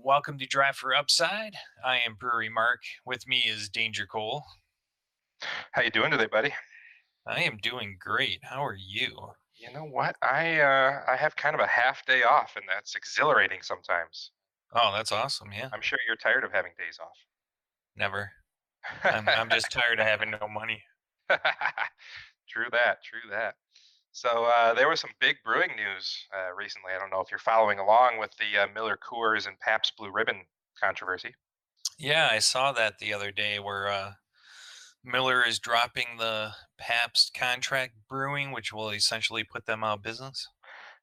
Welcome to Drive for Upside. I am Brewery Mark. With me is Danger Cole. How you doing today, buddy? I am doing great. How are you? You know what? I have kind of a half day off, and that's exhilarating sometimes. Oh, that's awesome. Yeah, I'm sure you're tired of having days off. never. I'm just tired of having no money. True that. True that. So there was some big brewing news recently. I don't know if you're following along with the Miller Coors and Pabst Blue Ribbon controversy. Yeah, I saw that the other day where Miller is dropping the Pabst contract brewing, which will essentially put them out of business.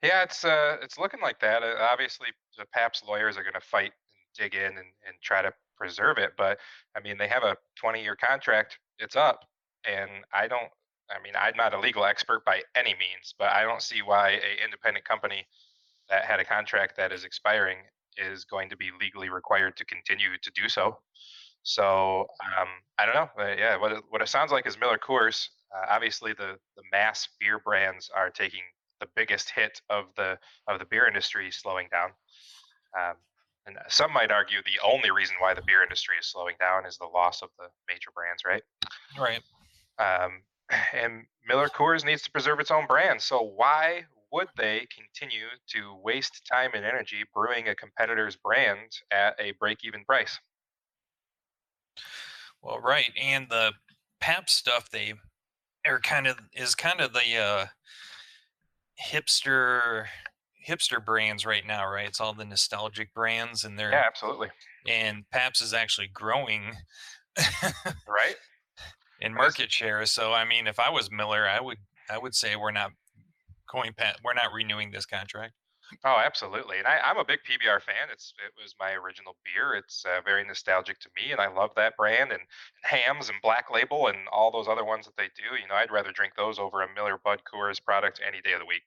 Yeah, it's looking like that. Obviously, the Pabst lawyers are going to fight and dig in and try to preserve it. But I mean, they have a 20-year contract. It's up, and I don't. I mean, I'm not a legal expert by any means, but I don't see why a independent company that had a contract that is expiring is going to be legally required to continue to do so. So I don't know. Yeah, what it sounds like is Miller Coors. Obviously, the mass beer brands are taking the biggest hit of the beer industry slowing down. Um, and some might argue the only reason why the beer industry is slowing down is the loss of the major brands, right? Right. Um, and Miller Coors needs to preserve its own brand. So why would they continue to waste time and energy brewing a competitor's brand at a break-even price? Well, right. And the Pabst stuff they are kind of the hipster hipster brands right now, right? It's all the nostalgic brands, and Yeah, they're absolutely. and Pabst is actually growing Right. in What is market share. So I mean, if I was Miller, I would say we're not renewing this contract. Oh, absolutely. And I'm a big PBR fan. It was my original beer. It's very nostalgic to me, and I love that brand and Hams and Black Label and all those other ones that they do. You know, I'd rather drink those over a Miller Bud Coors product any day of the week.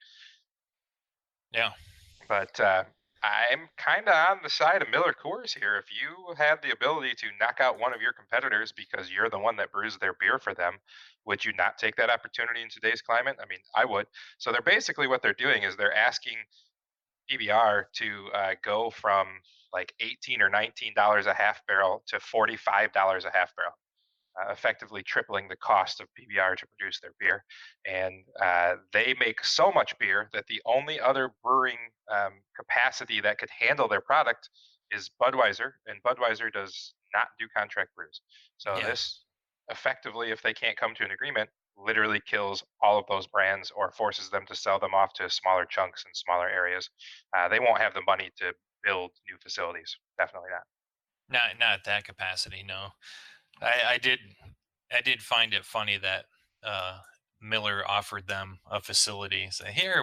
Yeah. But I'm kind of on the side of Miller Coors here. If you had the ability to knock out one of your competitors because you're the one that brews their beer for them, would you not take that opportunity in today's climate? I mean, I would. So they're basically what they're doing is they're asking PBR to go from like $18 or $19 a half barrel to $45 a half barrel, effectively tripling the cost of PBR to produce their beer. And they make so much beer that the only other brewing capacity that could handle their product is Budweiser, and Budweiser does not do contract brews. So Yeah. this effectively, if they can't come to an agreement, literally kills all of those brands or forces them to sell them off to smaller chunks in smaller areas. They won't have the money to build new facilities. Definitely not. Not that capacity, no. I did find it funny that uh Miller offered them a facility. Say, here,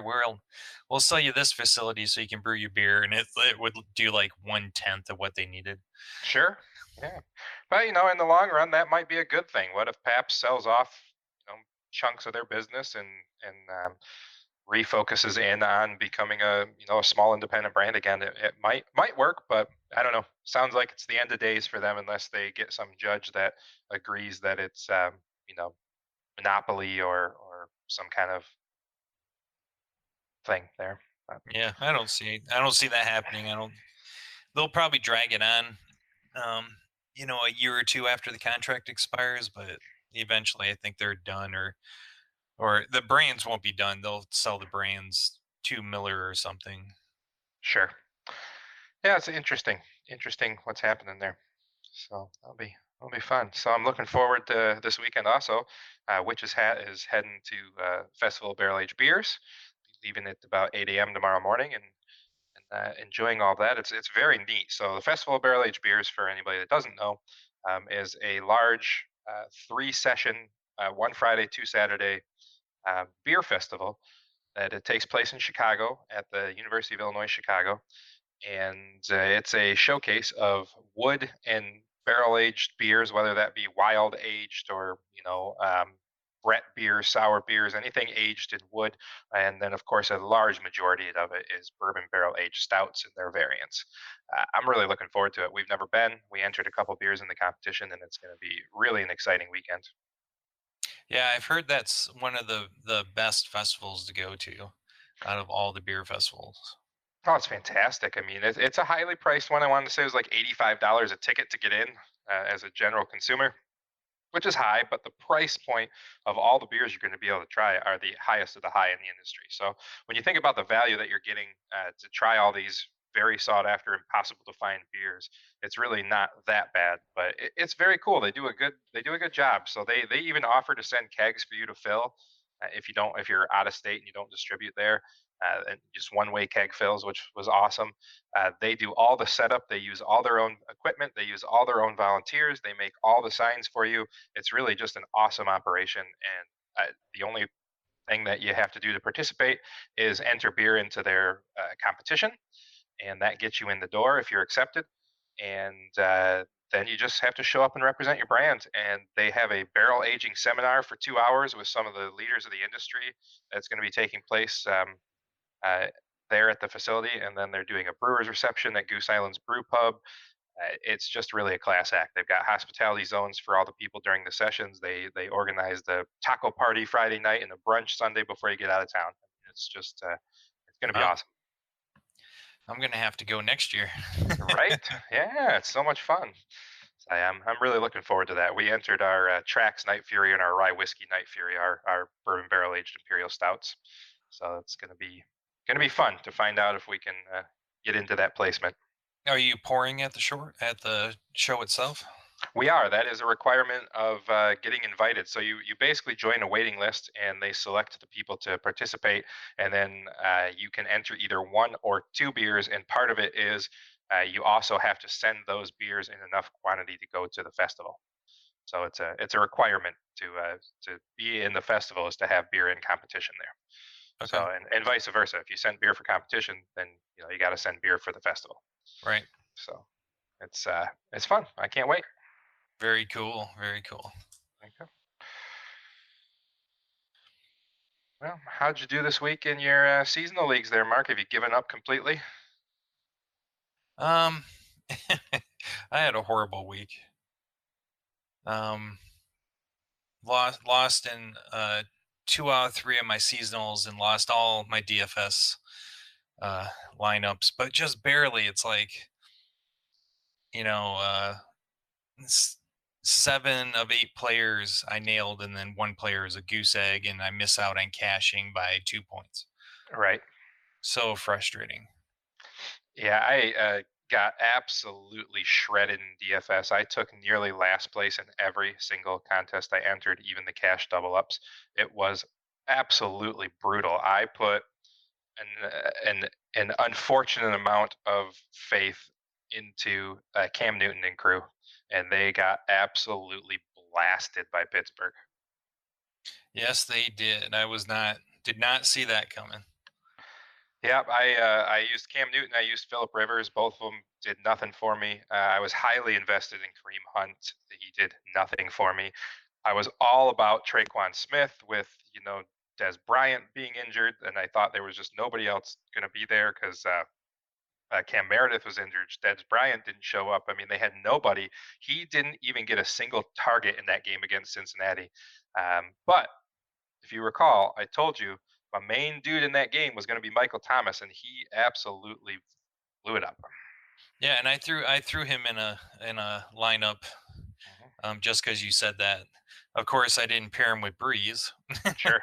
we'll sell you this facility so you can brew your beer, and it would do like 1/10 of what they needed. Sure. Yeah. But, you know, in the long run, that might be a good thing. What if Pabst sells off, chunks of their business and refocuses in on becoming a small independent brand again? It might work, but I don't know. Sounds like it's the end of days for them unless they get some judge that agrees that it's you know, monopoly or some kind of thing there. Yeah, I don't see that happening. I don't They'll probably drag it on um a year or two after the contract expires, but eventually I think they're done, or the brands won't be done. They'll sell the brands to Miller or something. Sure. Yeah, it's interesting what's happening there. So that'll be fun. So I'm looking forward to this weekend also. Witch's Hat is heading to Festival of Barrel Aged Beers, leaving at about 8 a.m. tomorrow morning, and enjoying all that. It's very neat. So the Festival of Barrel Aged Beers, for anybody that doesn't know, is a large three-session, one Friday, two Saturday beer festival that it takes place in Chicago at the University of Illinois Chicago, and it's a showcase of wood and barrel aged beers, whether that be wild aged or Brett beers, sour beers, anything aged in wood, and then of course a large majority of it is bourbon barrel aged stouts and their variants. I'm really looking forward to it. We've never been. We entered a couple beers in the competition, and it's going to be really an exciting weekend. Yeah, I've heard that's one of the best festivals to go to out of all the beer festivals. Oh, it's fantastic. I mean, it's a highly priced one. I wanted to say it was like $85 a ticket to get in as a general consumer, which is high, but the price point of all the beers you're going to be able to try are the highest of the high in the industry. So when you think about the value that you're getting to try all these very sought after, impossible to find beers, it's really not that bad. But it's very cool. They do a good job. So they even offer to send kegs for you to fill if you're out of state and you don't distribute there. And just one way keg fills, which was awesome. They do all the setup. They use all their own equipment. They use all their own volunteers. They make all the signs for you. It's really just an awesome operation. And the only thing that you have to do to participate is enter beer into their competition, and that gets you in the door if you're accepted. And then you just have to show up and represent your brand. And they have a barrel aging seminar for 2 hours with some of the leaders of the industry that's going to be taking place uh, there at the facility. And then they're doing a brewer's reception at Goose Island's Brew Pub. It's just really a class act. They've got hospitality zones for all the people during the sessions. They organize the taco party Friday night and a brunch Sunday before you get out of town. It's just it's going to be Wow, awesome, I'm gonna have to go next year. right? Yeah, it's so much fun. So I'm really looking forward to that. We entered our Trax Night Fury and our Rye Whiskey Night Fury, our bourbon barrel aged imperial stouts. So it's going to be fun to find out if we can get into that placement. Are you pouring at the show itself? We are. That is a requirement of getting invited. So you basically join a waiting list, and they select the people to participate, and then you can enter either one or two beers. And part of it is you also have to send those beers in enough quantity to go to the festival. So it's a requirement to be in the festival is to have beer in competition there. Okay, So and vice versa. If you send beer for competition, then you got to send beer for the festival. right. So it's fun. I can't wait. Very cool. Very cool. Okay. Well, how'd you do this week in your seasonal leagues there, Mark? Have you given up completely? Um, I had a horrible week. Um, lost in 2 out of 3 of my seasonals and lost all my DFS uh lineups, but just barely. It's like you know, s- 7 of 8 players I nailed, and then one player is a goose egg, and I miss out on cashing by 2 points. Right. So frustrating. Yeah, I got absolutely shredded in DFS. I took nearly last place in every single contest I entered, even the cash double ups. It was absolutely brutal. I put an unfortunate amount of faith into Cam Newton and crew, and they got absolutely blasted by Pittsburgh. Yes, they did. Did not see that coming. Yeah, I used Cam Newton. I used Philip Rivers. Both of them did nothing for me. I was highly invested in Kareem Hunt. He did nothing for me. I was all about Traquan Smith with Des Bryant being injured, and I thought there was just nobody else going to be there because Cam Meredith was injured. Des Bryant didn't show up. I mean, they had nobody. He didn't even get a single target in that game against Cincinnati. But if you recall, I told you my main dude in that game was going to be Michael Thomas, and he absolutely blew it up. Yeah, and I threw him in a lineup Mhm. just because you said that. Of course, I didn't pair him with Breeze. Sure.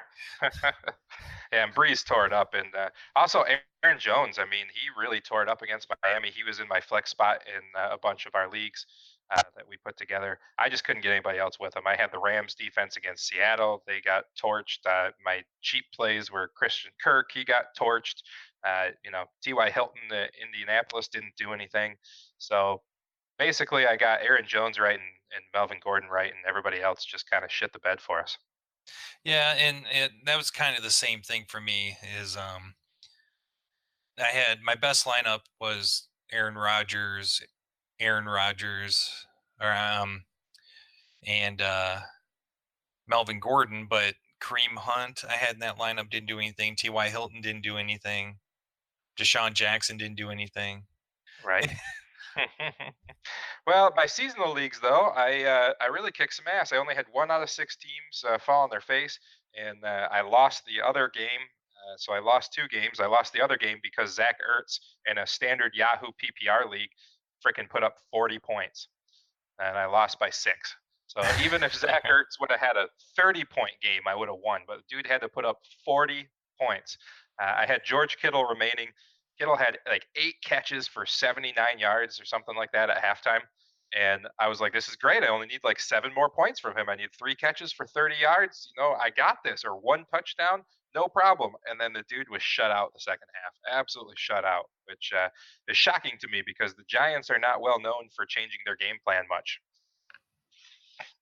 Yeah, and Breeze tore it up, and also Aaron Jones. I mean, he really tore it up against Miami. He was in my flex spot in a bunch of our leagues that we put together. I just couldn't get anybody else with him. I had the Rams defense against Seattle. They got torched. My cheap plays were Christian Kirk. He got torched. T.Y. Hilton, the Indianapolis, didn't do anything. So basically, I got Aaron Jones right and Melvin Gordon right, and everybody else just kind of shit the bed for us. Yeah, and that was kind of the same thing for me. Is I had my best lineup was Aaron Rodgers, or and Melvin Gordon, but Kareem Hunt I had in that lineup didn't do anything. T.Y. Hilton didn't do anything. Deshaun Jackson didn't do anything. Right. Well, my seasonal leagues though, I really kicked some ass. I only had 1 out of 6 teams fall on their face, and I lost the other game So I lost 2 games. I lost the other game because Zach Ertz in a standard Yahoo PPR league freaking put up 40 points, and I lost by 6. So even if Zach Ertz would have had a 30-point game, I would have won. But the dude had to put up 40 points. I had George Kittle remaining. Kittle had like 8 catches for 79 yards or something like that at halftime. And I was like, this is great. I only need like 7 more points from him. I need 3 catches for 30 yards. I got this, or 1 touchdown, no problem. And then the dude was shut out the second half, absolutely shut out, which is shocking to me because the Giants are not well known for changing their game plan much.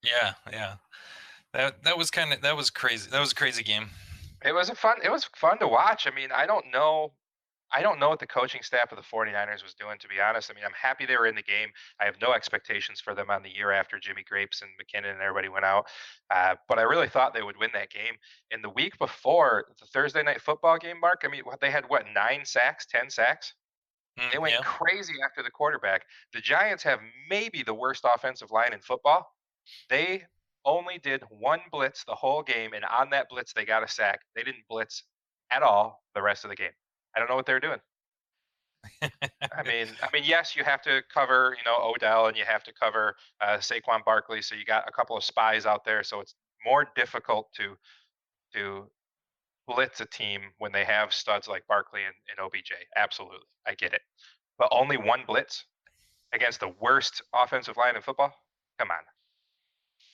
Yeah, yeah. That was crazy. That was a crazy game. It was fun to watch. I mean, I don't know what the coaching staff of the 49ers was doing, to be honest. I mean, I'm happy they were in the game. I have no expectations for them on the year after Jimmy Grapes and McKinnon and everybody went out. But I really thought they would win that game. In the week before the Thursday night football game, Mark, I mean, they had what, 9 sacks, 10 sacks? They went Yeah. crazy after the quarterback. The Giants have maybe the worst offensive line in football. They only did one blitz the whole game, and on that blitz, they got a sack. They didn't blitz at all the rest of the game. I don't know what they're doing. I mean, yes, you have to cover, Odell, and you have to cover Saquon Barkley. So you got a couple of spies out there. So it's more difficult to blitz a team when they have studs like Barkley and OBJ. Absolutely, I get it. But only one blitz against the worst offensive line in football. Come on.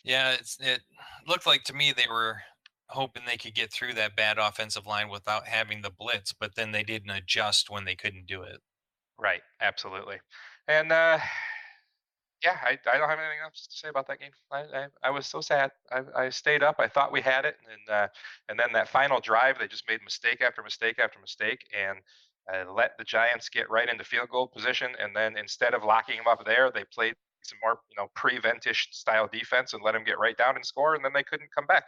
Yeah, it looked like to me they were hoping they could get through that bad offensive line without having the blitz, but then they didn't adjust when they couldn't do it. Right. Absolutely. And yeah, I don't have anything else to say about that game. I was so sad. I stayed up. I thought we had it, and then that final drive, they just made mistake after mistake after mistake, and let the Giants get right into field goal position. And then instead of locking them up there, they played some more preventish style defense and let them get right down and score, and then they couldn't come back.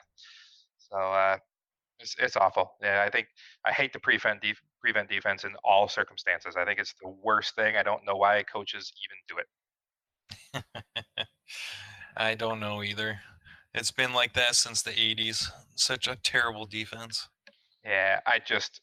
So it's awful. Yeah, I hate the prevent defense in all circumstances. I think it's the worst thing. I don't know why coaches even do it. I don't know either. It's been like that since the 80s. Such a terrible defense. Yeah, I just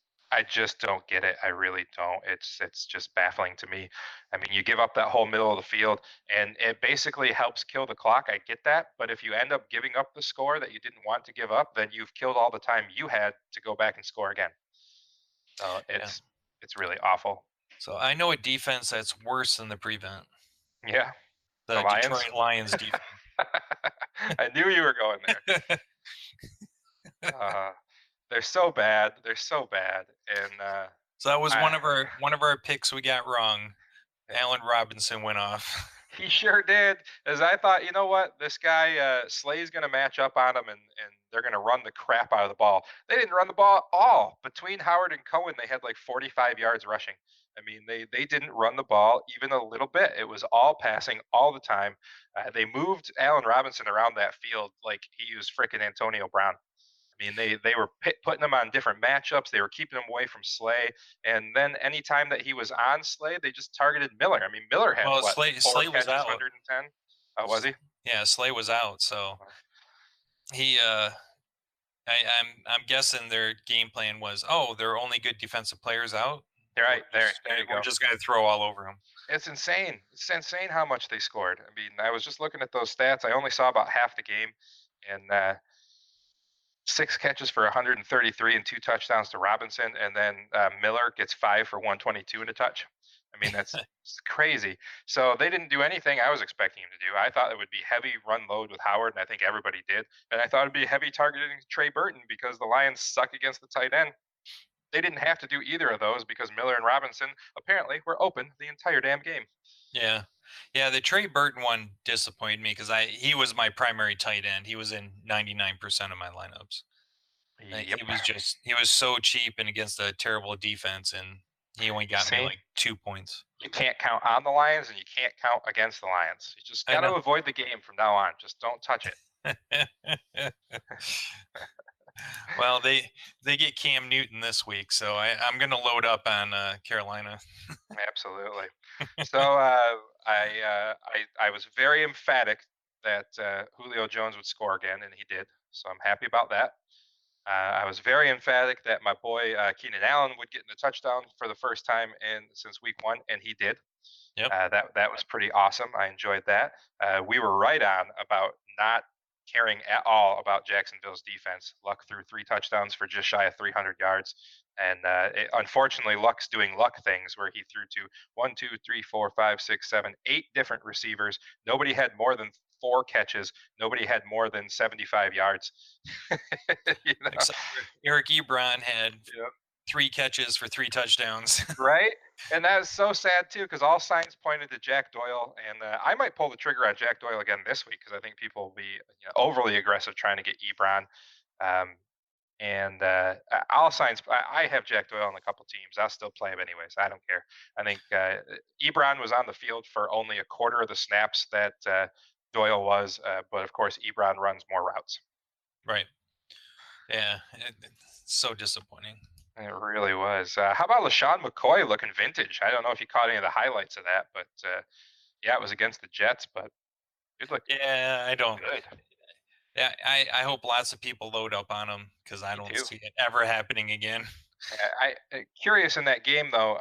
don't get it. I really don't. It's just baffling to me. I mean, you give up that whole middle of the field and it basically helps kill the clock. I get that, but if you end up giving up the score that you didn't want to give up, then you've killed all the time you had to go back and score again. So Yeah. it's really awful. So I know a defense that's worse than the prevent. Yeah, the The Lions. Detroit Lions defense. I knew you were going there. Uh, they're so bad. They're so bad, and So that was I one of our picks we got wrong. Allen Robinson went off. He sure did. As I thought, you know what? This guy Slay's going to match up on him, and they're going to run the crap out of the ball. They didn't run the ball at all. Between Howard and Cohen, they had like 45 yards rushing. I mean, they didn't run the ball even a little bit. It was all passing all the time. They moved Allen Robinson around that field like he was freaking Antonio Brown. I mean, they were putting him on different matchups. They were keeping him away from Slay, and then anytime that he was on Slay, they just targeted Miller. I mean, Miller had Well, what, four Slay was catches, out. 110. Oh, was he? Yeah, Slay was out. So Well, he I'm guessing their game plan was, oh, there are only good defensive players out. you're right there. There you We're go. just gonna throw all over them. It's insane. It's insane how much they scored. I mean, I was just looking at those stats. I only saw about half the game, and 6 catches for 133 and 2 touchdowns to Robinson, and then Miller gets 5 for 122 and a touch. I mean, that's it's crazy. So they didn't do anything I was expecting him to do. I thought it would be heavy run load with Howard, and I think everybody did. And I thought it'd be heavy targeting Trey Burton because the Lions suck against the tight end. They didn't have to do either of those because Miller and Robinson apparently were open the entire damn game. Yeah, yeah. The Trey Burton one disappointed me because I he was my primary tight end. He was in 99% of my lineups. Yep. He was so cheap and against a terrible defense, and he only got me See, like 2 points. you can't count on the Lions and you can't count against the Lions. You just I got to know. avoid the game from now on. Just don't touch it. Well, they get Cam Newton this week, so I'm going to load up on Carolina. Absolutely. So I was very emphatic that Julio Jones would score again, and he did. So I'm happy about that. I was very emphatic that my boy Keenan Allen would get in the touchdown for the first time in since week 1, and he did. Yep. That was pretty awesome. I enjoyed that. We were right on about not caring at all about Jacksonville's defense. Luck threw 3 touchdowns for just shy of 300 yards, and unfortunately, Luck's doing Luck things where he threw to one, two, three, four, five, six, seven, 8 different receivers. Nobody had more than 4 catches. Nobody had more than 75 yards. you know, Except for Eric Ebron had yeah. 3 catches for 3 touchdowns. Right? And that is so sad too, because all signs pointed to Jack Doyle, and I might pull the trigger on Jack Doyle again this week because I think people will be overly aggressive trying to get Ebron. Um, and all signs, I have Jack Doyle on a couple teams. I'll still play him anyways. I don't care. I think Ebron was on the field for only a quarter of the snaps that Doyle was, but of course Ebron runs more routes. Right. Yeah. It's so disappointing. It really was. How about LaShawn McCoy looking vintage? I don't know if you caught any of the highlights of that, but yeah, it was against the Jets, but it looked Yeah, I don't. good. Yeah, I hope lots of people load up on him because I Me don't too. see it ever happening again. Curious in that game though.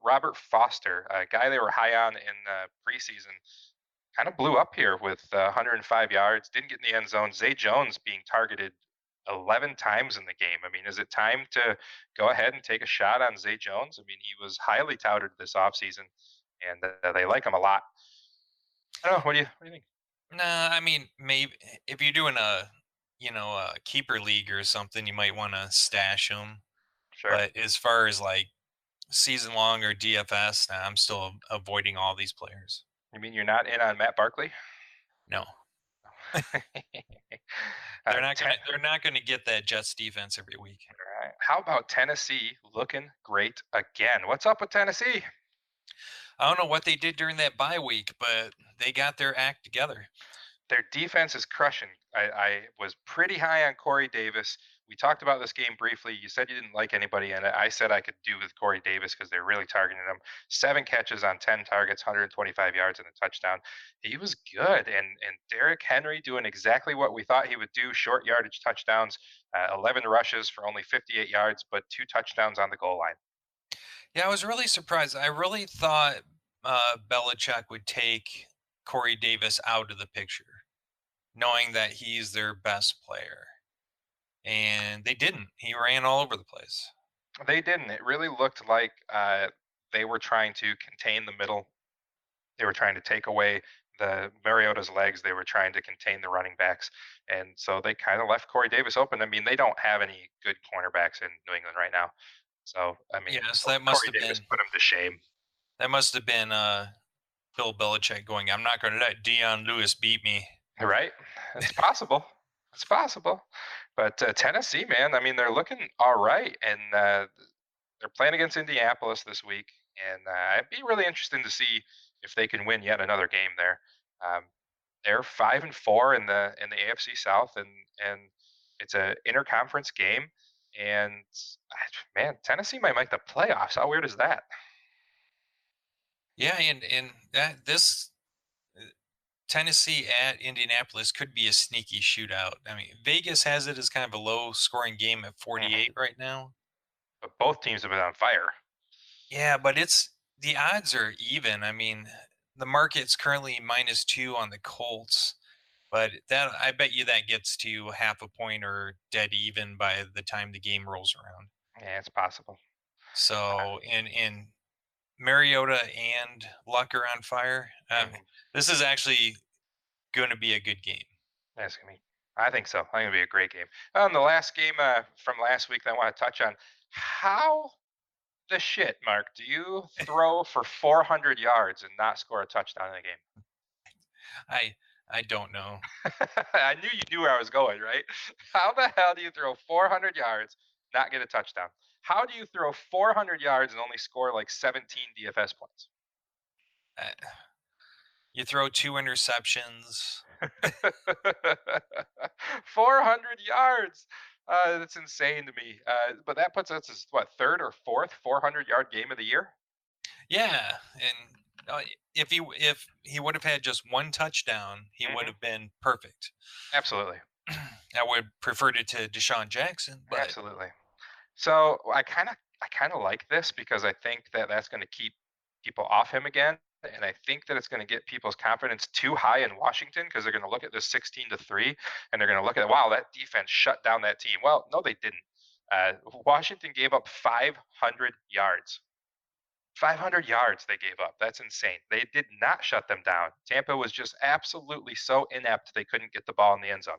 Robert Foster, a guy they were high on in preseason, kind of blew up here with 105 yards. Didn't get in the end zone. Zay Jones being targeted 11 times in the game. I mean, is it time to go ahead and take a shot on Zay Jones? I mean, he was highly touted this offseason, and they like him a lot. I don't know. What do you think? Nah, I mean, maybe if you're doing a keeper league or something, you might want to stash him. Sure. But as far as like season long or DFS, nah, I'm still avoiding all these players. You mean you're not in on Matt Barkley? No, uh, ten, they're not gonna get that Jets defense every week. all right. How about Tennessee looking great again? What's up with Tennessee? I don't know what they did during that bye week, but they got their act together. Their defense is crushing. I was pretty high on Corey Davis. We talked about this game briefly. You said you didn't like anybody in it. I said I could do with Corey Davis because they're really targeting him. 7 catches on 10 targets, 125 yards and a touchdown. He was good. And Derrick Henry doing exactly what we thought he would do: short yardage touchdowns, 11 rushes for only 58 yards, but 2 touchdowns on the goal line. Yeah, I was really surprised. I really thought Belichick would take Corey Davis out of the picture, knowing that he's their best player. And they didn't. He ran all over the place. They didn't. It really looked like they were trying to contain the middle. They were trying to take away the Mariota's legs. They were trying to contain the running backs, and so they kind of left Corey Davis open. I mean, they don't have any good cornerbacks in New England right now. So I mean, Yes, that must Corey have Davis been put him to shame, Bill Belichick going, I'm not gonna let Dion Lewis beat me. right? It's possible. It's possible. But Tennessee, man, I mean, they're looking all right, and they're playing against Indianapolis this week, and it'd be really interesting to see if they can win yet another game there. Um, they're 5-4 in the AFC South, and it's a interconference game. And man, Tennessee might make the playoffs. How weird is that? Yeah, and that this Tennessee at Indianapolis could be a sneaky shootout. I mean, Vegas has it as kind of a low scoring game at Mhm. 48 right now. But both teams have been on fire. Yeah, but it's the odds are even. I mean, the market's currently -2 on the Colts, but that I bet you that gets to half a point or dead even by the time the game rolls around. Yeah, it's possible. So, and Mariota and Luck are on fire. Mhm. This is actually going to be a good game. That's gonna be. I think so. I think it'll be a great game. The last game from last week that I want to touch on. How the shit, Mark, do you throw for 400 yards and not score a touchdown in a game? I I don't know. I knew you knew where I was going, right? How the hell do you throw 400 yards, not get a touchdown? How do you throw 400 yards and only score like 17 DFS points? Uh, You throw 2 interceptions. 400 yards. That's insane to me. But that puts us as what, third or fourth 400-yard game of the year? Yeah, and if he would have had just one touchdown, he would Hmm. have been perfect. Absolutely. I would prefer it to Deshaun Jackson, but Absolutely. So I kind of like this because I think that that's going to keep people off him again, and I think that it's going to get people's confidence too high in Washington because they're going to look at this 16-3 and they're going to look at, wow, that defense shut down that team. Well, no, they didn't. Uh, Washington gave up 500 yards. 500 yards they gave up. That's insane. They did not shut them down. Tampa was just absolutely so inept they couldn't get the ball in the end zone,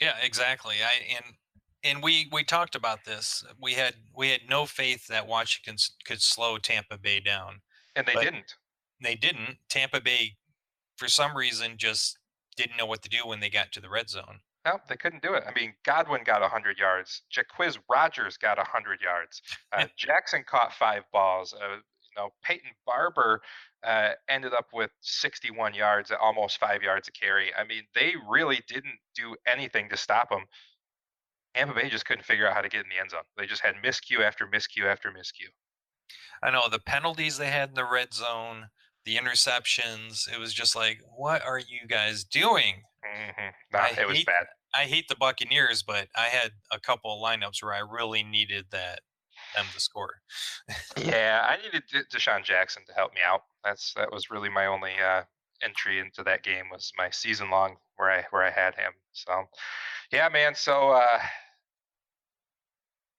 yeah, exactly. And we talked about this. We had no faith that Washington could slow Tampa Bay down, and they but didn't. they didn't. Tampa Bay, for some reason, just didn't know what to do when they got to the red zone. No, they couldn't do it. I mean, Godwin got 100 yards. Jaquiz Rogers got 100 yards. Jackson caught 5 balls. Peyton Barber ended up with 61 yards, almost 5 yards a carry. I mean, they really didn't do anything to stop them. Tampa Bay just couldn't figure out how to get in the end zone. They just had miscue after miscue after miscue. I know the penalties they had in the red zone, the interceptions. It was just like, what are you guys doing? Nah, I it was hate bad. I hate the Buccaneers, but I had a couple of lineups where I really needed them to score. Yeah, I needed Deshaun Jackson to help me out. That was really my only entry into that game was my season long where I had him. So yeah, man. So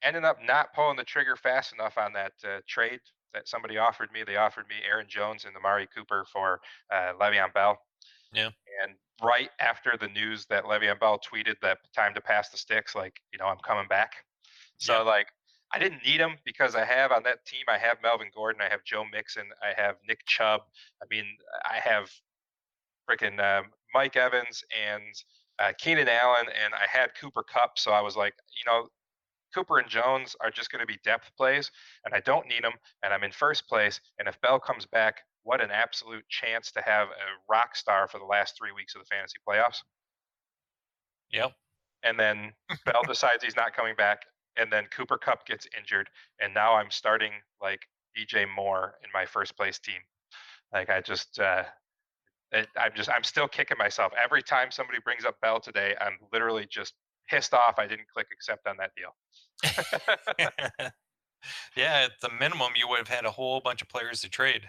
ended up not pulling the trigger fast enough on that trade that somebody offered me. They offered me Aaron Jones and Amari Cooper for Le'Veon Bell. Yeah. And right after the news that Le'Veon Bell tweeted that time to pass the sticks, like, I'm coming back. So Yep. like I didn't need him because I have on that team, I have Melvin Gordon, I have Joe Mixon, I have Nick Chubb. I mean, I have freaking Mike Evans and Keenan Allen, and I had Cooper Cup. So I was like, Cooper and Jones are just going to be depth plays, and I don't need them, and I'm in first place. And if Bell comes back, what an absolute chance to have a rock star for the last 3 weeks of the fantasy playoffs. Yep. And then Bell decides he's not coming back, and then Cooper Cup gets injured, and now I'm starting like DJ Moore in my first place team. Like I'm still kicking myself every time somebody brings up Bell today. I'm literally just pissed off I didn't click accept on that deal. Yeah, at the minimum, you would have had a whole bunch of players to trade.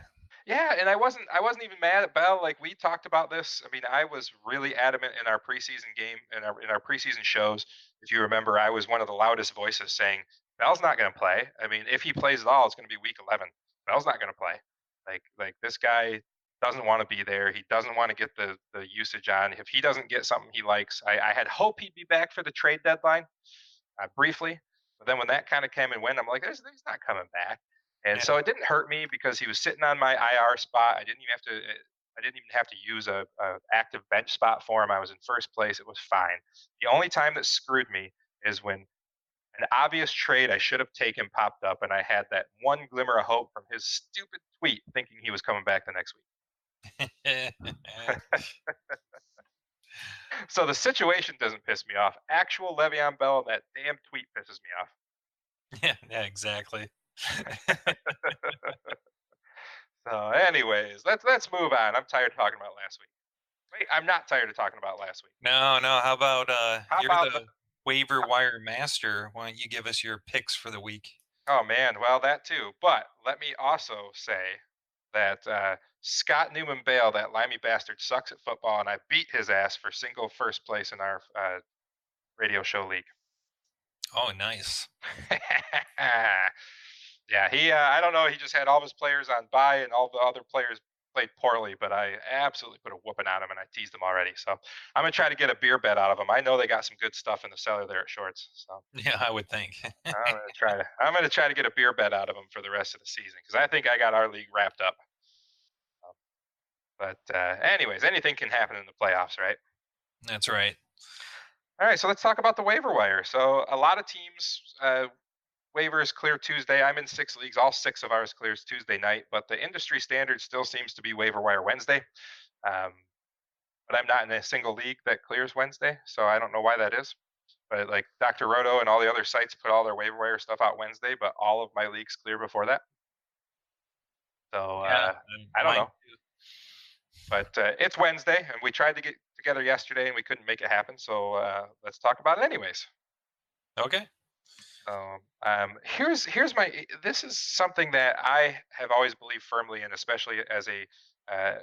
Yeah, and I wasn't even mad at Bell. Like we talked about this. I mean, I was really adamant in our preseason game in our preseason shows. If you remember, I was one of the loudest voices saying Bell's not going to play. I mean, if he plays at all, it's going to be week 11. Bell's not going to play. Like this guy doesn't want to be there. He doesn't want to get the usage on. If he doesn't get something he likes, I had hope he'd be back for the trade deadline briefly. But then when that kind of came and went, I'm like, he's not coming back. And Yeah. so it didn't hurt me because he was sitting on my IR spot. I didn't even have to use a active bench spot for him. I was in first place. It was fine. The only time that screwed me is when an obvious trade I should have taken popped up, and I had that one glimmer of hope from his stupid tweet, thinking he was coming back the next week. So the situation doesn't piss me off. Actual Le'Veon Bell, that damn tweet pisses me off. Yeah, yeah, exactly. So, anyways, let's move on. I'm tired of talking about last week. Wait, I'm not tired of talking about last week. No, no. How about How you're about the? the waiver wire master? Why don't you give us your picks for the week? Oh man, well that too. But let me also say that Scott Newman Bale, that limey bastard, sucks at football, and I beat his ass for single first place in our radio show league. Oh, nice. Yeah, he. I don't know. He just had all of his players on bye, and all the other players played poorly. But I absolutely put a whooping on him, and I teased him already. So I'm gonna try to get a beer bet out of him. I know they got some good stuff in the cellar there at Shorts. So Yeah, I would think. I'm gonna try to get a beer bet out of him for the rest of the season because I think I got our league wrapped up. Um, But anyways, anything can happen in the playoffs, right? That's right. All right, so let's talk about the waiver wire. So a lot of teams waivers clear Tuesday. I'm in 6 leagues. All 6 of ours clears Tuesday night, but the industry standard still seems to be waiver wire Wednesday. Um, but I'm not in a single league that clears Wednesday, so I don't know why that is. But like Dr. Roto and all the other sites put all their waiver wire stuff out Wednesday, but all of my leagues clear before that. So Yeah, I don't mine know, too. but it's Wednesday, and we tried to get together yesterday and we couldn't make it happen, so let's talk about it anyways. Okay. Here's my. This is something that I have always believed firmly in, especially as a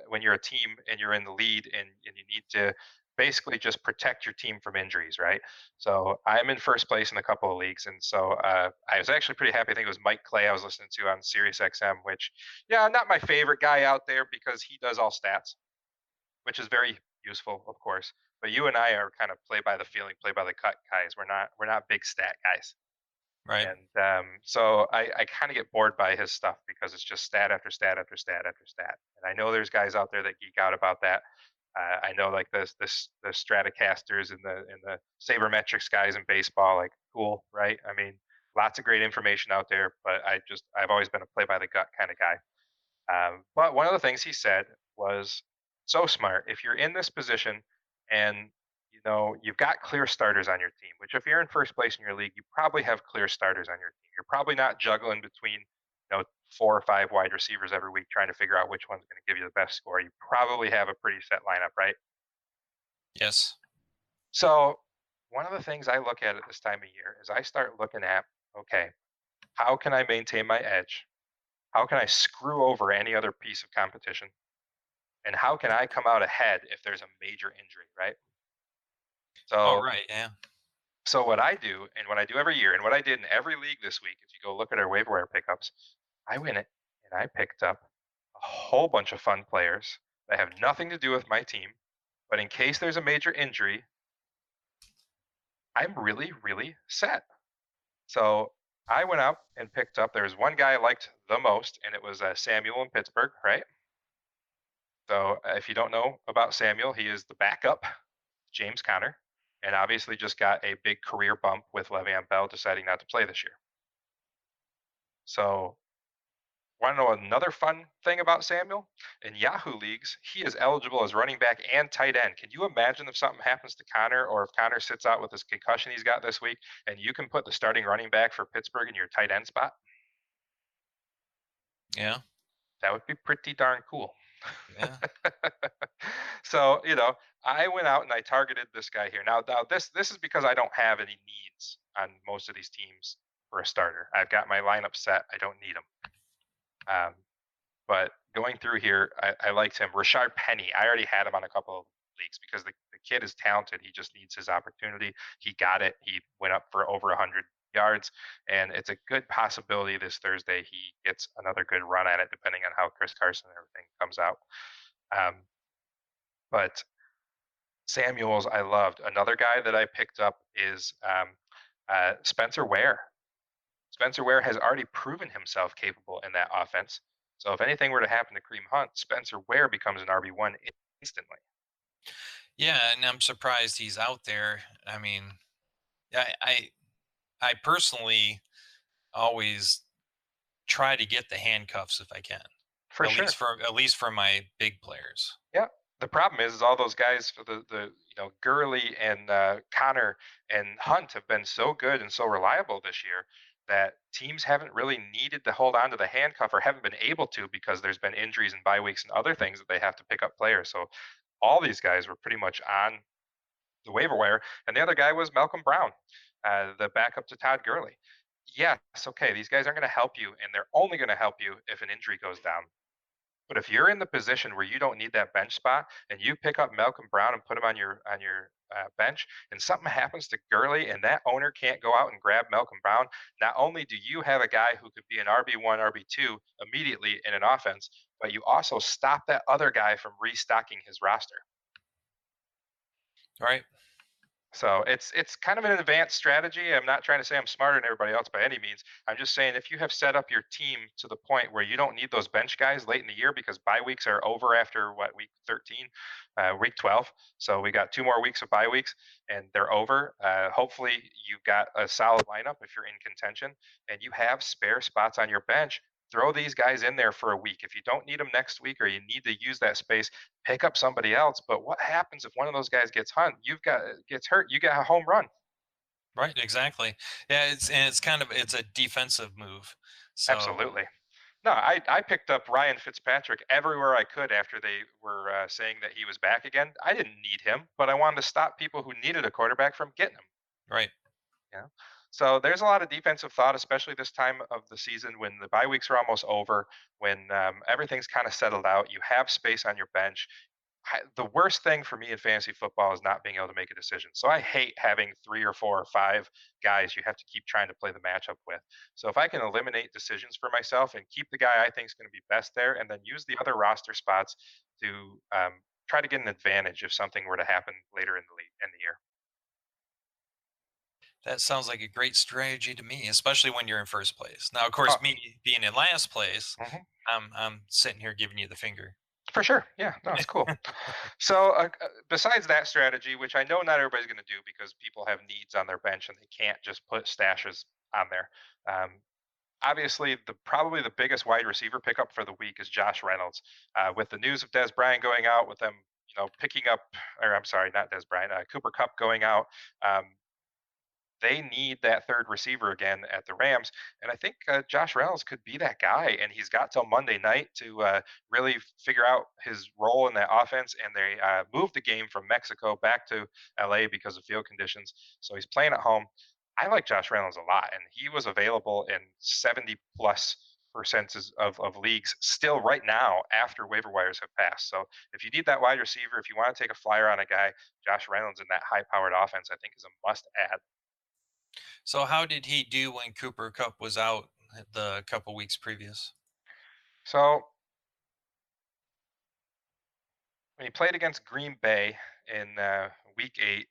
when you're a team and you're in the lead and you need to basically just protect your team from injuries, right? So I'm in first place in a couple of leagues, and so I was actually pretty happy. I think it was Mike Clay I was listening to on Sirius XM, which yeah, not my favorite guy out there because he does all stats, which is very useful, of course. But you and I are kind of play by the feeling, play by the cut guys. We're not big stat guys. Right. And so I kind of get bored by his stuff because it's just stat after stat after stat after stat. And I know there's guys out there that geek out about that. I know like the Stratocasters and the sabermetrics guys in baseball, like cool, right? I mean, lots of great information out there, but I've always been a play by the gut kind of guy. But one of the things he said was so smart. If you're in this position and you've got clear starters on your team, which if you're in first place in your league, you probably have clear starters on your team. You're probably not juggling between four or five wide receivers every week trying to figure out which one's going to give you the best score. You probably have a pretty set lineup, right? Yes. So one of the things I look at this time of year is I start looking at, okay, how can I maintain my edge? How can I screw over any other piece of competition? And how can I come out ahead if there's a major injury, right? Oh, So, right. Yeah. so what I do, and what I do every year, and what I did in every league this week, if you go look at our waiver wire pickups, I win it, and I picked up a whole bunch of fun players that have nothing to do with my team, but in case there's a major injury, I'm really, really set. So I went out and picked up. There was one guy I liked the most, and it was Samuel in Pittsburgh, right? So if you don't know about Samuel, he is the backup James Conner, and obviously just got a big career bump with Le'Veon Bell deciding not to play this year. So, want to know another fun thing about Samuel? In Yahoo leagues, he is eligible as running back and tight end. Can you imagine if something happens to Connor, or if Connor sits out with this concussion he's got this week, and you can put the starting running back for Pittsburgh in your tight end spot? Yeah. That would be pretty darn cool. Yeah. So, I went out and I targeted this guy here. Now this is because I don't have any needs on most of these teams for a starter. I've got my lineup set. I don't need them. Um, but going through here, I liked him. Rashard Penny. I already had him on a couple of leagues because the kid is talented. He just needs his opportunity. He got it. He went up for over 100 yards, and it's a good possibility this Thursday he gets another good run at it, depending on how Chris Carson and everything comes out. Um, but Samuels, I loved. Another guy that I picked up is Spencer Ware. Spencer Ware has already proven himself capable in that offense. So if anything were to happen to Kareem Hunt, Spencer Ware becomes an RB1 instantly. Yeah. And I'm surprised he's out there. I mean, I personally always try to get the handcuffs if I can, For sure. at least for my big players. Yeah. The problem is all those guys for the Gurley and Connor and Hunt have been so good and so reliable this year that teams haven't really needed to hold on to the handcuff or haven't been able to because there's been injuries and bye weeks and other things that they have to pick up players. So all these guys were pretty much on the waiver wire. And the other guy was Malcolm Brown, the backup to Todd Gurley. Yes, okay, these guys aren't going to help you, and they're only going to help you if an injury goes down. But if you're in the position where you don't need that bench spot, and you pick up Malcolm Brown and put him on your bench, and something happens to Gurley, and that owner can't go out and grab Malcolm Brown, not only do you have a guy who could be an RB1, RB2 immediately in an offense, but you also stop that other guy from restocking his roster. Right. So it's kind of an advanced strategy. I'm not trying to say I'm smarter than everybody else by any means. I'm just saying if you have set up your team to the point where you don't need those bench guys late in the year because bye weeks are over after what week 13, week 12. So we got 2 more weeks of bye weeks and they're over. Hopefully you've got a solid lineup if you're in contention and you have spare spots on your bench. Throw these guys in there for a week. If you don't need them next week or you need to use that space, pick up somebody else. But what happens if one of those guys gets hurt? You got a home run. Right. Exactly. Yeah. It's kind of it's a defensive move. So Absolutely. No, I picked up Ryan Fitzpatrick everywhere I could after they were saying that he was back again. I didn't need him, but I wanted to stop people who needed a quarterback from getting him. Right. You know? So there's a lot of defensive thought, especially this time of the season when the bye weeks are almost over, when everything's kind of settled out. You have space on your bench. The worst thing for me in fantasy football is not being able to make a decision. So I hate having three or four or five guys you have to keep trying to play the matchup with. So if I can eliminate decisions for myself and keep the guy I think is going to be best there, and then use the other roster spots to try to get an advantage if something were to happen later in the league in the year. That sounds like a great strategy to me, especially when you're in first place. Now, of Oh, course, me being in last place, mhm. I'm sitting here giving you the finger. For sure. Yeah. No, it's cool. So, besides that strategy, which I know not everybody's going to do because people have needs on their bench and they can't just put stashes on there. Um, Obviously, the probably the biggest wide receiver pickup for the week is Josh Reynolds. With the news of Des Bryant going out, with them, picking up, or I'm sorry, not Des Bryant, Cooper Cup going out. They need that third receiver again at the Rams, and I think Josh Reynolds could be that guy. And he's got till Monday night to really figure out his role in that offense. And they moved the game from Mexico back to LA because of field conditions, so he's playing at home. I like Josh Reynolds a lot, and he was available in 70 plus percent of leagues still right now after waiver wires have passed. So if you need that wide receiver, if you want to take a flyer on a guy, Josh Reynolds in that high powered offense, I think is a must add. So, how did he do when Cooper Cup was out the couple weeks previous? So when he played against Green Bay in Week 8,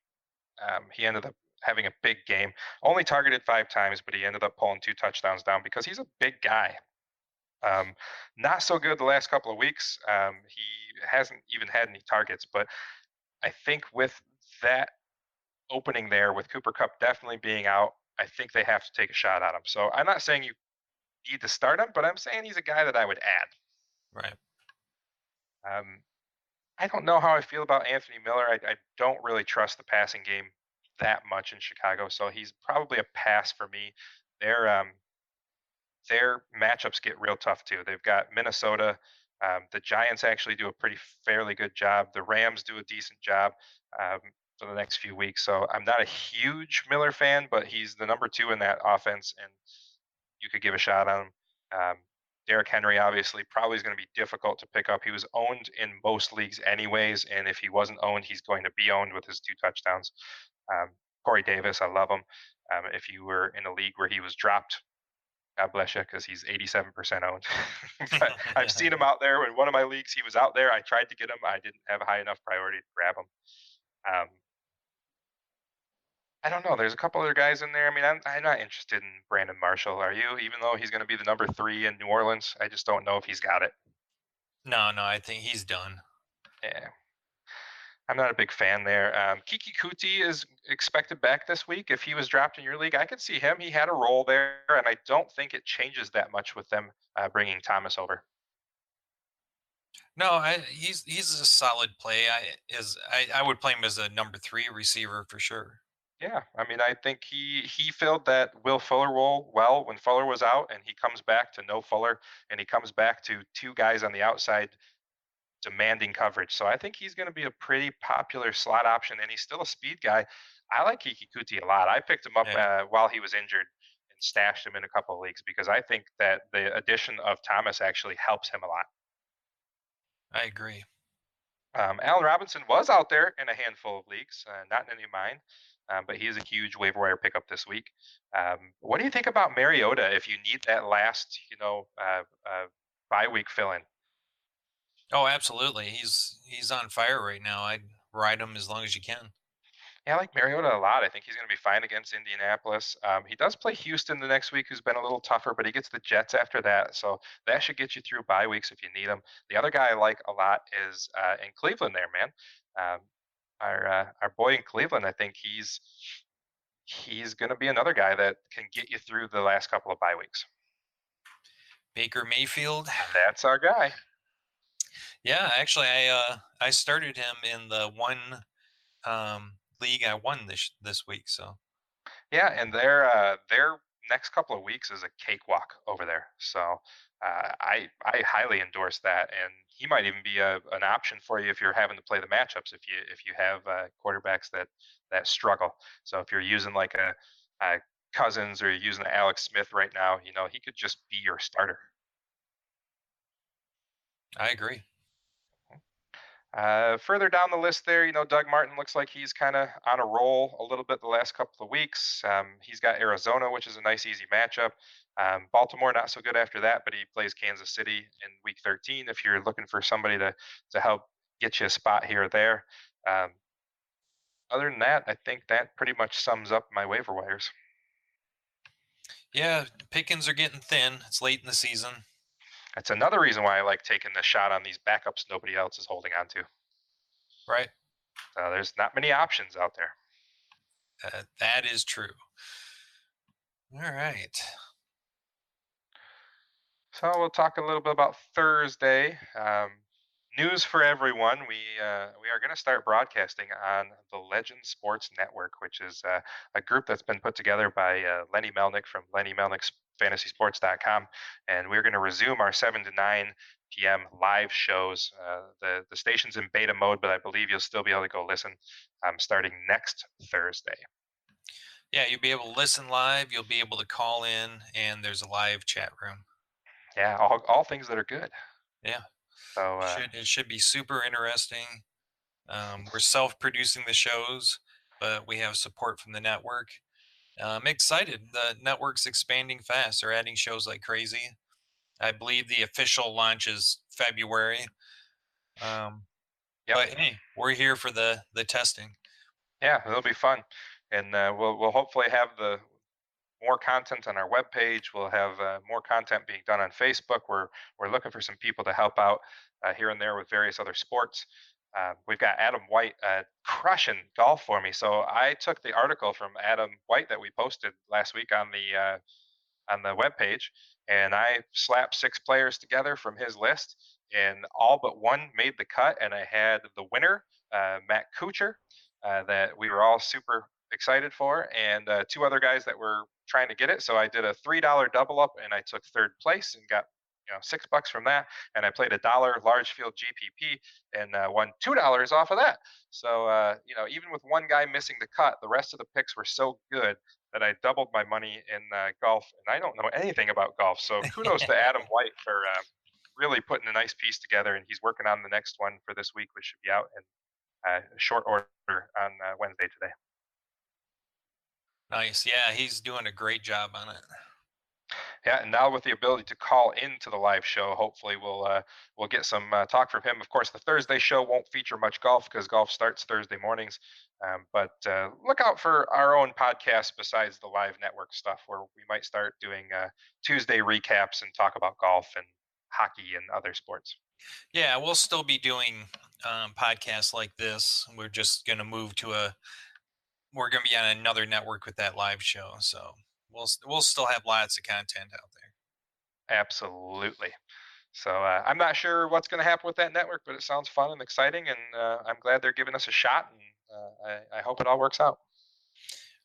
he ended up having a big game. Only targeted 5 times, but he ended up pulling 2 touchdowns down because he's a big guy. Um, Not so good the last couple of weeks. He hasn't even had any targets, but I think with that opening there, with Cooper Cup definitely being out, I think they have to take a shot at him. So I'm not saying you need to start him, but I'm saying he's a guy that I would add. Right. Um, I don't know how I feel about Anthony Miller. I don't really trust the passing game that much in Chicago, so he's probably a pass for me. Their their matchups get real tough too. They've got Minnesota. The Giants actually do a pretty fairly good job. The Rams do a decent job um, for the next few weeks. So I'm not a huge Miller fan, but he's the number two in that offense, and you could give a shot on him. Derrick Henry obviously probably is going to be difficult to pick up. He was owned in most leagues anyways, and if he wasn't owned, he's going to be owned with his 2 touchdowns. Um, Corey Davis, I love him. If you were in a league where he was dropped, God bless you, because he's 87% owned. But I've seen him out there. In one of my leagues, he was out there. I tried to get him. I didn't have a high enough priority to grab him. Um, I don't know. There's a couple other guys in there. I mean, I'm not interested in Brandon Marshall. Are you? Even though he's going to be the number three in New Orleans, I just don't know if he's got it. No, no, I think he's done. Yeah, I'm not a big fan there. Kiki Kuti is expected back this week. If he was dropped in your league, I could see him. He had a role there, and I don't think it changes that much with them bringing Thomas over. No, he's a solid play. I would play him as a number three receiver for sure. Yeah, I mean, I think he filled that Will Fuller role well when Fuller was out, and he comes back to no Fuller, and he comes back to two guys on the outside demanding coverage. So I think he's going to be a pretty popular slot option, and he's still a speed guy. I like Kiki Kuti a lot. I picked him up Yeah, while he was injured and stashed him in a couple of leagues because I think that the addition of Thomas actually helps him a lot. I agree. Allen Robinson was out there in a handful of leagues, not in any of mine, but he is a huge waiver wire pickup this week. What do you think about Mariota if you need that last, bye week fill in? Oh, absolutely. He's on fire right now. I'd ride him as long as you can. Yeah, I like Mariota a lot. I think he's going to be fine against Indianapolis. He does play Houston the next week, who's been a little tougher, but he gets the Jets after that. So that should get you through bye weeks if you need him. The other guy I like a lot is in Cleveland there, man. Um, our boy in Cleveland, I think he's going to be another guy that can get you through the last couple of bye weeks. Baker Mayfield. That's our guy. Yeah, actually, I started him in the one league I won this week. So Yeah, and their next couple of weeks is a cakewalk over there. So I highly endorse that, and he might even be an option for you if you're having to play the matchups. If you have quarterbacks that struggle. So if you're using like a Cousins or you're using Alex Smith right now, he could just be your starter. I agree. Further down the list there, Doug Martin looks like he's kind of on a roll a little bit the last couple of weeks. He's got Arizona, which is a nice, easy matchup. Baltimore, not so good after that, but he plays Kansas City in Week 13. If you're looking for somebody to help get you a spot here or there, um, other than that, I think that pretty much sums up my waiver wires. Yeah, pickings are getting thin. It's late in the season, That's another reason why I like taking the shot on these backups nobody else is holding on to. right? There's not many options out there. That is true. All right. So we'll talk a little bit about Thursday. News for everyone. We are going to start broadcasting on the Legend Sports Network, which is a group that's been put together by Lenny Melnick from Lenny Melnick's FantasySports.com, and we're going to resume our 7 to 9 p.m. live shows. The station's in beta mode, but I believe you'll still be able to go listen starting next Thursday. Yeah, you'll be able to listen live. You'll be able to call in, and there's a live chat room. Yeah, all things that are good. Yeah, So it should be super interesting. We're self-producing the shows, but we have support from the network. I'm excited. The network's expanding fast. They're adding shows like crazy. I believe the official launch is February. Um, yep. but hey, we're here for the testing. Yeah, it'll be fun, and we'll hopefully have the more content on our webpage. We'll have more content being done on Facebook. We're looking for some people to help out here and there with various other sports. We've got Adam White crushing golf for me. So I took the article from Adam White that we posted last week on the webpage, and I slapped 6 players together from his list, and all but one made the cut, and I had the winner, Matt Kuchar, that we were all super excited for, and 2 other guys that were trying to get it. So I did a $3 double up, and I took third place and got $6 from that, and I played a large field GPP and won $2 off of that. So even with one guy missing the cut, the rest of the picks were so good that I doubled my money in golf, and I don't know anything about golf. So kudos to Adam White for really putting a nice piece together, and he's working on the next one for this week, which should be out in short order on Wednesday today. Nice. Yeah, he's doing a great job on it. Yeah, and now with the ability to call into the live show, hopefully we'll get some talk from him. Of course, the Thursday show won't feature much golf because golf starts Thursday mornings. But look out for our own podcast besides the live network stuff, where we might start doing Tuesday recaps and talk about golf and hockey and other sports. Yeah, we'll still be doing podcasts like this. We're just going to move to a. We're going to be on another network with that live show, so we'll still have lots of content out there. Absolutely. So I'm not sure what's going to happen with that network, but it sounds fun and exciting, and I'm glad they're giving us a shot, and I hope it all works out.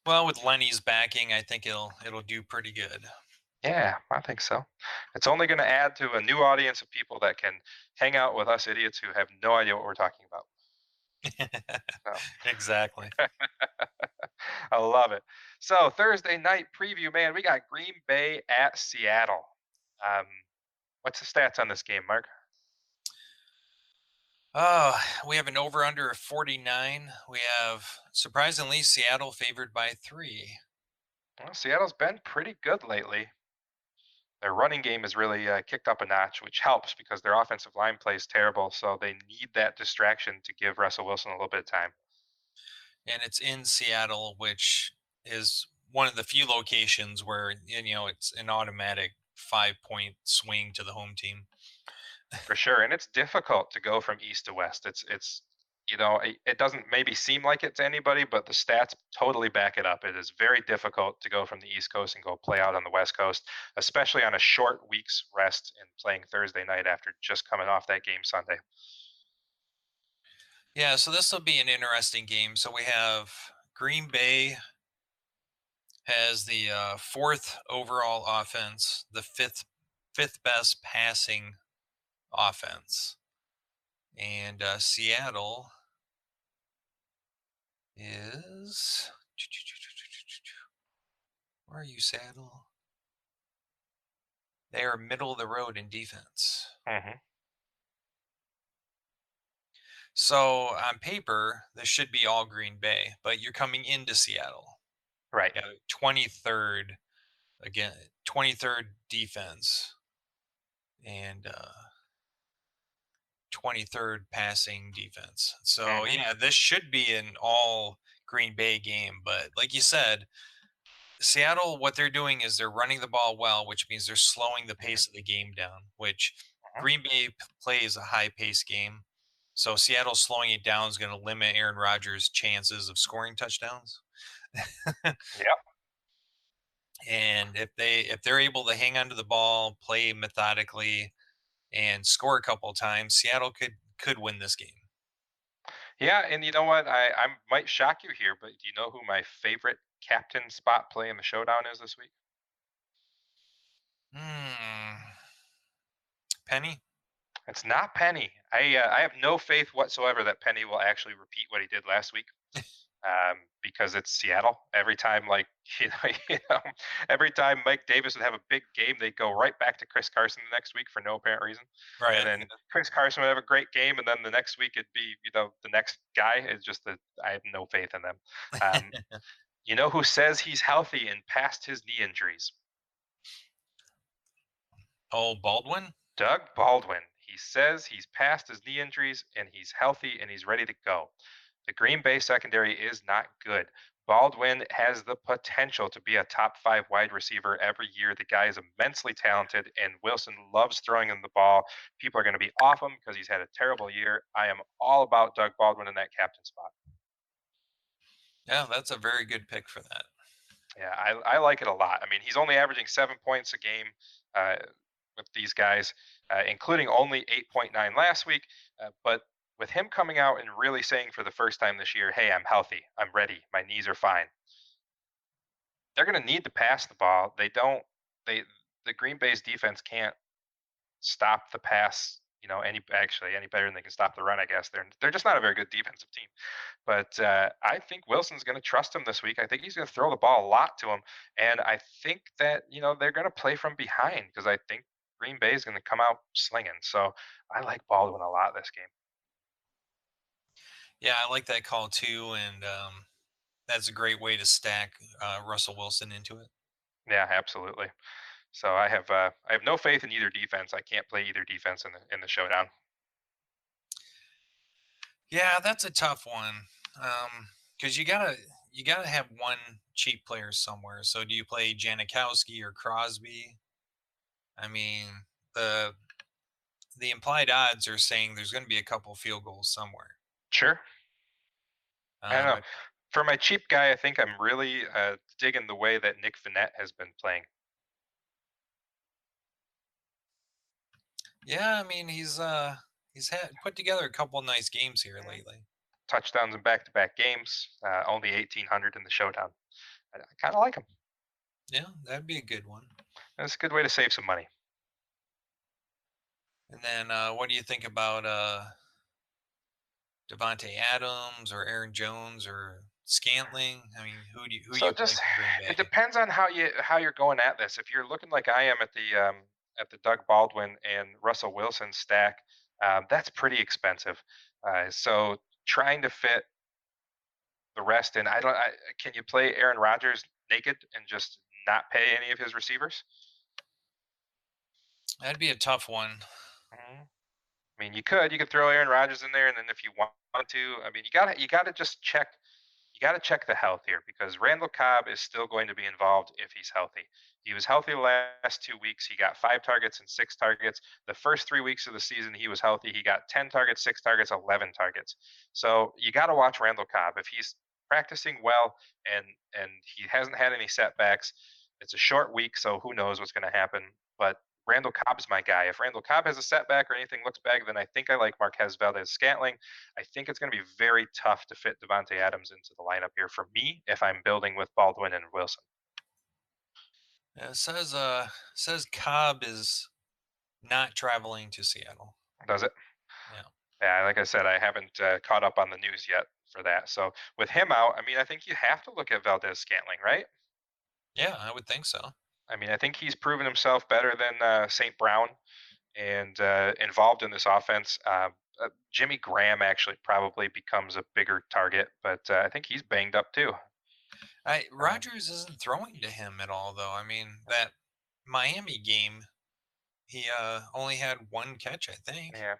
Well, with Lenny's backing, I think it'll do pretty good. Yeah, I think so. It's only going to add to a new audience of people that can hang out with us idiots who have no idea what we're talking about. So Exactly. I love it. So Thursday night preview, man, we got Green Bay at Seattle. Um, what's the stats on this game, Mark? Oh, we have an over under of 49. We have surprisingly Seattle favored by 3. Well, Seattle's been pretty good lately. Their running game is really kicked up a notch, which helps because their offensive line plays terrible. So they need that distraction to give Russell Wilson a little bit of time. And it's in Seattle, which is one of the few locations where it's an automatic 5-point swing to the home team. For sure, and it's difficult to go from east to west. It's it doesn't maybe seem like it to anybody, but the stats totally back it up. It is very difficult to go from the East Coast and go play out on the West Coast, especially on a short week's rest and playing Thursday night after just coming off that game Sunday. Yeah, so this will be an interesting game. So we have Green Bay has the fourth overall offense, the fifth fifth best passing offense. And Seattle is. Where are you, Seattle? They are middle of the road in defense. Hmm. So on paper, this should be all Green Bay, but you're coming into Seattle. Right. Yeah, 23rd again, 23rd defense and 23rd passing defense. So Hmm. yeah, this should be an all Green Bay game, but like you said, Seattle, what they're doing is they're running the ball well, which means they're slowing the Hmm. pace of the game down, which Hmm. Green Bay plays a high pace game. So Seattle slowing it down is going to limit Aaron Rodgers' chances of scoring touchdowns. Yep. And if they're able to hang onto the ball, play methodically, and score a couple of times, Seattle could win this game. Yeah, and you know what? I might shock you here, but do you know who my favorite captain spot play in the showdown is this week? Hmm. Penny. It's not Penny. I have no faith whatsoever that Penny will actually repeat what he did last week. Because it's Seattle. Every time, like every time Mike Davis would have a big game, they'd go right back to Chris Carson the next week for no apparent reason, and Right. then Chris Carson would have a great game, and then the next week it'd be the next guy. It's just that I have no faith in them. Um, you know who says he's healthy and past his knee injuries? Oh, Baldwin. Doug Baldwin. He says he's past his knee injuries and he's healthy and he's ready to go. The Green Bay secondary is not good. Baldwin has the potential to be a top five wide receiver every year. The guy is immensely talented, and Wilson loves throwing him the ball. People are going to be off him because he's had a terrible year. I am all about Doug Baldwin in that captain spot. Yeah, that's a very good pick for that. Yeah, I like it a lot. I mean, he's only averaging 7 points a game uh, with these guys, including only 8.9 last week. But with him coming out and really saying for the first time this year, "Hey, I'm healthy. I'm ready. My knees are fine." They're going to need to pass the ball. They don't. They the Green Bay's defense can't stop the pass. Any better than they can stop the run. I guess they're just not a very good defensive team. But I think Wilson's going to trust him this week. I think he's going to throw the ball a lot to him, and I think that they're going to play from behind because I think Green Bay is going to come out slinging. So I like Baldwin a lot this game. Yeah, I like that call too, and that's a great way to stack Russell Wilson into it. Yeah, absolutely. So I have no faith in either defense. I can't play either defense in the showdown. Yeah, that's a tough one. Because you gotta have one cheap player somewhere. So do you play Janikowski or Crosby? I mean, the the implied odds are saying there's going to be a couple field goals somewhere. Sure. I don't know. I, For my cheap guy, I think I'm really digging the way that Nick Vannett has been playing. yeah, I mean he's had put together a couple nice games here Mhm. lately. Touchdowns in back-to-back games. Only 1,800 in the showdown. I kind of like him. Yeah, that'd be a good one. That's a good way to save some money. And then what do you think about Devontae Adams or Aaron Jones or Scantling? I mean, who do So you play just for Green it Bay? depends on how you're going at this. If you're looking like I am at the Doug Baldwin and Russell Wilson stack, that's pretty expensive. So trying to fit the rest in, I don't. Can you play Aaron Rodgers naked and just not pay any of his receivers? That'd be a tough one. Mhm. I mean, you could throw Aaron Rodgers in there, and then if you want to, I mean, you gotta just check. You got to check the health here because Randall Cobb is still going to be involved if he's healthy. He was healthy the last 2 weeks. He got 5 targets and 6 targets. The first 3 weeks of the season, he was healthy. He got 10 targets, 6 targets, 11 targets. So you got to watch Randall Cobb. If he's practicing well and he hasn't had any setbacks, it's a short week, so who knows what's going to happen. But Randall Cobb's my guy. If Randall Cobb has a setback or anything looks bad, then I think I like Marquez Valdez Scantling. I think it's going to be very tough to fit Devontae Adams into the lineup here for me if I'm building with Baldwin and Wilson. Yeah, it says Cobb is not traveling to Seattle. Does it? Yeah. Yeah, like I said, I haven't caught up on the news yet for that. So with him out, I mean, I think you have to look at Valdez Scantling, right? Yeah, I would think so. I mean, I think he's proven himself better than St. Brown and involved in this offense. Jimmy Graham actually probably becomes a bigger target, but I think he's banged up too. I Um, Rogers isn't throwing to him at all though. I mean, that Miami game, he only had one catch, I think. yeah,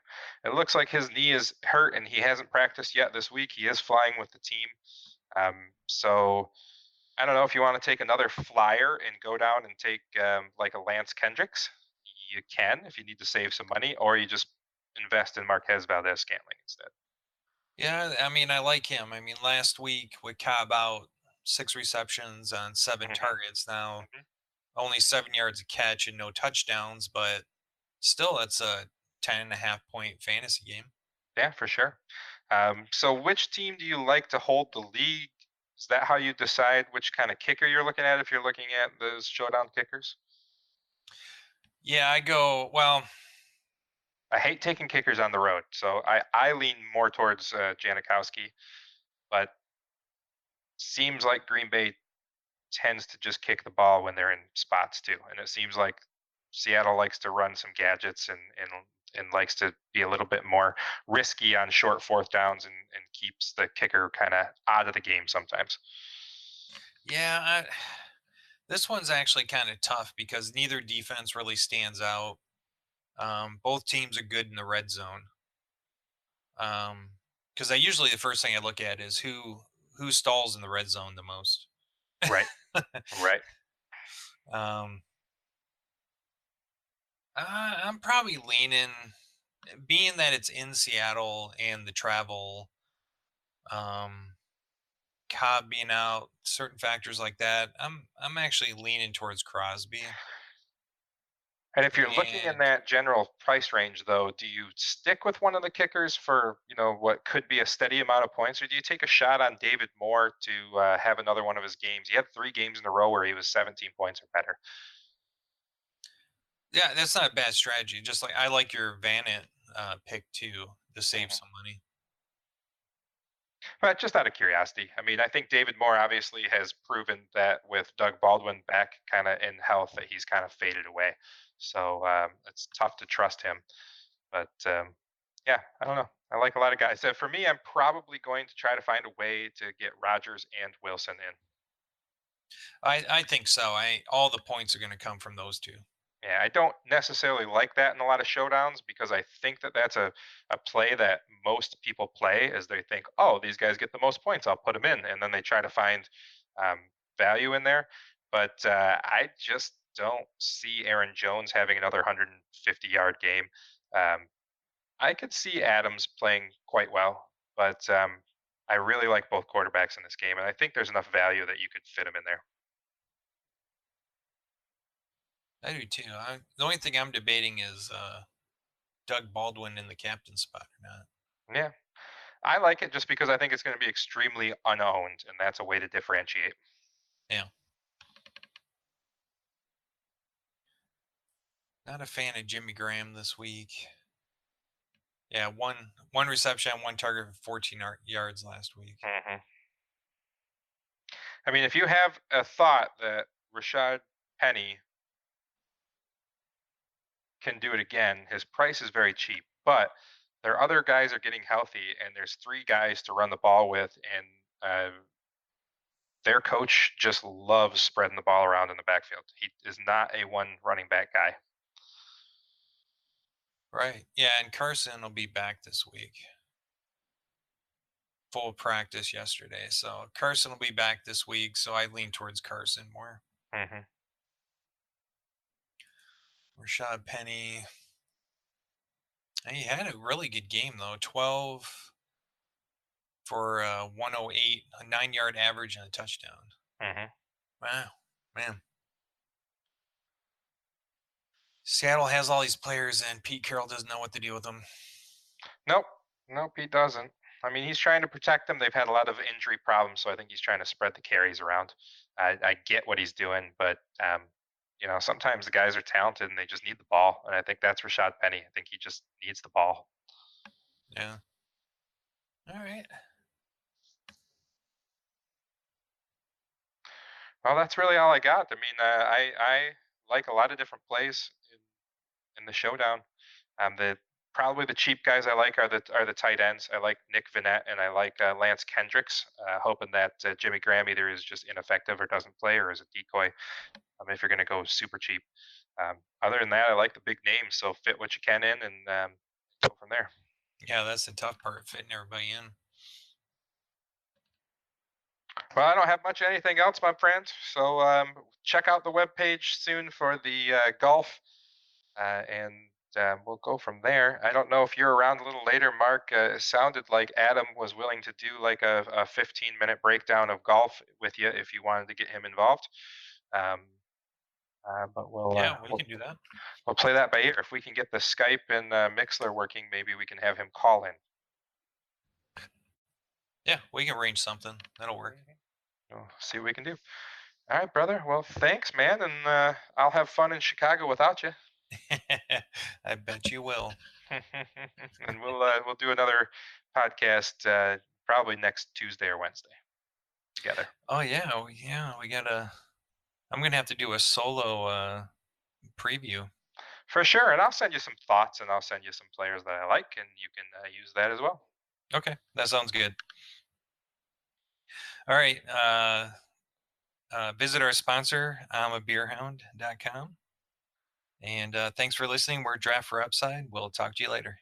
it looks like his knee is hurt and he hasn't practiced yet this week. He is flying with the team. So I don't know if you want to take another flyer and go down and take like a Lance Kendricks. You can if you need to save some money, or you just invest in Marquez Valdez Scantling instead. Yeah, I mean, I like him. I mean, last week with Cobb out, 6 receptions on 7 targets. Now Hmm. only 7 yards a catch and no touchdowns, but still, that's a 10.5 point fantasy game. Yeah, for sure. So, which team do you like to hold the league? Is that how you decide which kind of kicker you're looking at if you're looking at those showdown kickers? Yeah, I go, well, I hate taking kickers on the road, so I lean more towards Janikowski, but seems like Green Bay tends to just kick the ball when they're in spots too, and it seems like Seattle likes to run some gadgets and likes to be a little bit more risky on short fourth downs and keeps the kicker kind of out of the game sometimes. yeah, this one's actually kind of tough because neither defense really stands out. Both teams are good in the red zone. Because I usually the first thing I look at is who stalls in the red zone the most. Right, right. um, I'm probably leaning, being that it's in Seattle and the travel, um, Cobb being out, certain factors like that. I'm actually leaning towards Crosby. And if you're looking in And that general price range, though, do you stick with one of the kickers for what could be a steady amount of points, or do you take a shot on David Moore to have another one of his games? He had 3 games in a row where he was 17 points or better. yeah, that's not a bad strategy. Just like I like your Vanit pick too to save Mhm. some money. But just out of curiosity, I mean, I think David Moore obviously has proven that with Doug Baldwin back kind of in health, that he's kind of faded away. So it's tough to trust him. But yeah, I don't know. I like a lot of guys. So for me, I'm probably going to try to find a way to get Rogers and Wilson in. I think so. I All the points are going to come from those two. Yeah, I don't necessarily like that in a lot of showdowns because I think that that's a play that most people play as they think, oh, these guys get the most points, I'll put them in, and then they try to find value in there. But I just don't see Aaron Jones having another 150-yard game. Um, I could see Adams playing quite well, but I really like both quarterbacks in this game, and I think there's enough value that you could fit them in there. I do too. The only thing I'm debating is Doug Baldwin in the captain spot or not. Yeah, I like it just because I think it's going to be extremely unowned, and that's a way to differentiate. Yeah, not a fan of Jimmy Graham this week. Yeah, one reception, one target for 14 yards last week. Hmm. I mean, if you have a thought that Rashad Penny can do it again, his price is very cheap, but their other guys are getting healthy, and there's 3 guys to run the ball with, and their coach just loves spreading the ball around in the backfield. He is not a one running back guy. Right. Yeah, and Carson will be back this week. Full practice yesterday. So Carson will be back this week. So I lean towards Carson more. Hmm. Rashad Penny. He had a really good game though. 12 for 108, a 9 yard average and a touchdown. Hmm. Wow, man. Seattle has all these players and Pete Carroll doesn't know what to do with them. Nope, nope, he doesn't. I mean, he's trying to protect them. They've had a lot of injury problems, so I think he's trying to spread the carries around. I get what he's doing, but sometimes the guys are talented and they just need the ball, and I think that's Rashad Penny. I think he just needs the ball. Yeah. All right. Well, that's really all I got. I mean, I like a lot of different plays in the showdown. The Probably the cheap guys I like are the tight ends. I like Nick Vinette and I like Lance Kendricks. Hoping that Jimmy Graham either is just ineffective or doesn't play or is a decoy. If you're going to go super cheap. Other than that, I like the big names. So fit what you can in and go from there. Yeah, that's the tough part, fitting everybody in. Well, I don't have much anything else, my friend. So check out the webpage soon for the golf, and we'll go from there. I don't know if you're around a little later, Mark. It sounded like Adam was willing to do like a 15-minute breakdown of golf with you if you wanted to get him involved. Um, but Yeah, we can do that. we'll play that by ear. If we can get the Skype and Mixler working, maybe we can have him call in. Yeah, we can arrange something. That'll work. We'll see what we can do. All right, brother. Well, thanks, man, and I'll have fun in Chicago without you. I bet you will. And we'll do another podcast probably next Tuesday or Wednesday together. Oh yeah, yeah. We gotta. I'm gonna have to do a solo preview. For sure, and I'll send you some thoughts, and I'll send you some players that I like, and you can use that as well. Okay, that sounds good. All right. Visit our sponsor, imabeerhound.com. And thanks for listening. We're Draft for Upside. We'll talk to you later.